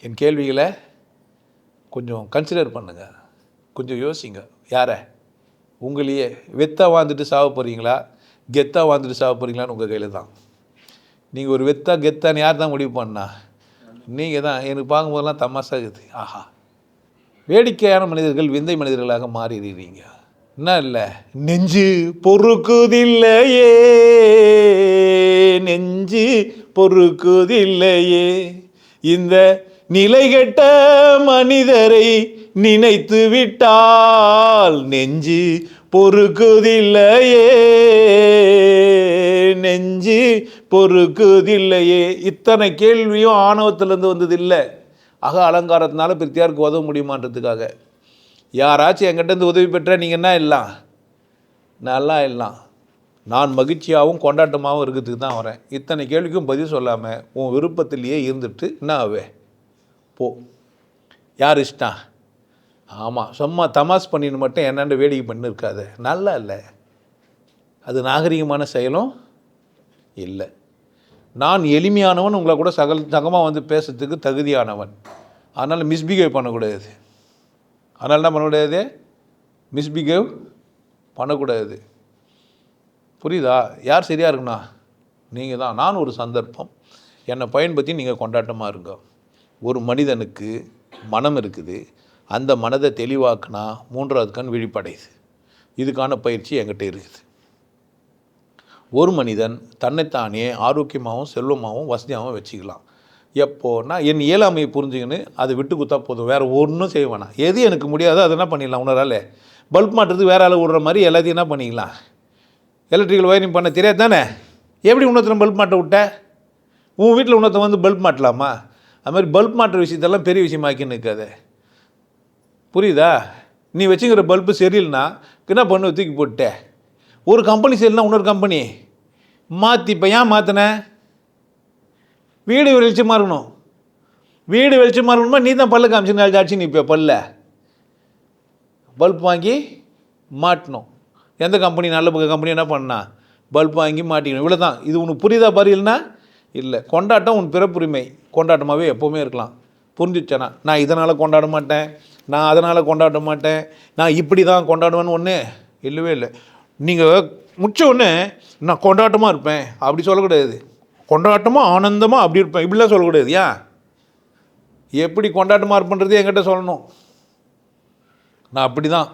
என் கேள்விகளை கொஞ்சம் கன்சிடர் பண்ணுங்கள், கொஞ்சம் யோசிங்க. யாரை? உங்களையே. வெத்தாக வாழ்ந்துட்டு சாக போகிறீங்களா, கெத்தாக வாழ்ந்துட்டு சாக போகிறீங்களான்னு உங்கள் கையில் தான். நீங்கள் ஒரு வெத்தா கெத்தான்னு யார் தான் முடிவு பண்ணா? நீங்கள் தான். எனக்கு பார்க்கும்போதெல்லாம் தமாஷா இருக்குது. ஆஹா, வேடிக்கையான மனிதர்கள் விந்தை மனிதர்களாக மாறிடுறீங்க. என்ன இல்லை, நெஞ்சு பொறுக்குதில்லையே, நெஞ்சு பொறுக்குதில்லையே, இந்த நிலைகெட்ட மனிதரை நினைத்து விட்டால் நெஞ்சு பொறுக்குதில்லையே, நெஞ்சு பொறுக்குதில்லையே. இத்தனை கேள்வியும் ஆணவத்திலேருந்து வந்ததில்லை, அலங்காரத்தினால பிரித்தியாருக்கு உதவ முடியுமான்றதுக்காக. யாராச்சும் என்கிட்டருந்து உதவி பெற்ற நீங்கள் என்ன எல்லாம் நல்லா எல்லாம் நான் மகிழ்ச்சியாகவும் கொண்டாட்டமாகவும் இருக்கிறதுக்கு தான் வரேன். இத்தனை கேள்விக்கும் பதில் சொல்லாமல் உன் விருப்பத்திலேயே இருந்துட்டு என்ன ஆவே போ. யார் இஷ்டம்? ஆமாம், சும்மா தமாஸ் பண்ணின்னு மட்டும் என்னென்ன வேடிக்கை பண்ணிருக்காது, நல்லா இல்லை. அது நாகரிகமான செயலும் இல்லை. நான் எளிமையானவன், உங்களை கூட சகமாக வந்து பேசுறதுக்கு தகுதியானவன். அதனால் மிஸ்பிஹேவ் பண்ணக்கூடாது. அதனால் என்ன பண்ணக்கூடாது? மிஸ்பிஹேவ் பண்ணக்கூடாது. புரியுதா? யார் சரியாக இருக்குண்ணா? நீங்கள் தான். நான் ஒரு சந்தர்ப்பம், என்னை பயன்படுத்தி நீங்கள் கொண்டாட்டமாக இருங்க. ஒரு மனிதனுக்கு மனம் இருக்குது, அந்த மனதை தெளிவாக்குனா மூன்றாவது கண் விழிப்படையுது. இதுக்கான பயிற்சி என்கிட்ட இருக்குது. ஒரு மனிதன் தன்னைத்தானே ஆரோக்கியமாகவும் செல்வமாகவும் வசதியாகவும் வச்சுக்கலாம். எப்போனா என் இயலாமையை புரிஞ்சுக்கின்னு அதை விட்டு கொடுத்தா போதும், வேறு ஒன்றும் செய்ய வேணாம். எது எனக்கு முடியாதோ அதை என்ன பண்ணிடலாம். உணரால் பல்ப் மாட்டுறதுக்கு வேறு ஆள் விடுற மாதிரி எல்லாத்தையும் என்ன பண்ணிக்கலாம். எலக்ட்ரிக்கல் ஒயரிங் பண்ண தெரியாது தானே? எப்படி இன்னொருத்தர் பல்ப் மாட்ட விட்ட? உன் வீட்டில் இன்னொருத்தன் வந்து பல்ப் மாட்டலாமா? அது மாதிரி பல்ப் மாட்டுற விஷயத்தெல்லாம் பெரிய விஷயமாக்கின்னு இருக்காது. புரியுதா? நீ வச்சுக்கிற பல்பு சரியில்லைனா என்ன பண்ணு, தூக்கி போட்ட. ஒரு கம்பெனி சரியில்லைனா இன்னொரு கம்பெனி மாற்றி. இப்போ ஏன் மாற்றின? வீடு வெளிச்சமாக இருக்கணும். வீடு வெளிச்சமாக இருக்கணுமா? நீ தான் பல்லு காமிச்சு ஆச்சு. நீ இப்போ பல்ல பல்ப் வாங்கி மாட்டணும். எந்த கம்பெனி நல்ல கம்பெனி என்ன பண்ணா? பல்ப் வாங்கி மாட்டிக்கணும். இவ்வளோ தான். இது உனக்கு புரியுதா? பாருன்னா இல்லை. கொண்டாட்டம் உன் பிறப்புரிமை, கொண்டாட்டமாகவே எப்போவுமே இருக்கலாம். புரிஞ்சிச்சேனா? நான் இதனால் கொண்டாட மாட்டேன், நான் அதனால் கொண்டாட மாட்டேன், நான் இப்படி தான் கொண்டாடுவேன்னு ஒன்று இல்லவே இல்லை. நீங்கள் முடிச்ச உடனே நான் கொண்டாட்டமாக இருப்பேன் அப்படி சொல்லக்கூடாது. கொண்டாட்டமாக ஆனந்தமாக அப்படி இருப்பேன் இப்படிலாம் சொல்லக்கூடாது. ஏன்? எப்படி கொண்டாட்டமாக இருப்பேன்றது என்கிட்ட சொல்லணும். நான் அப்படி தான்.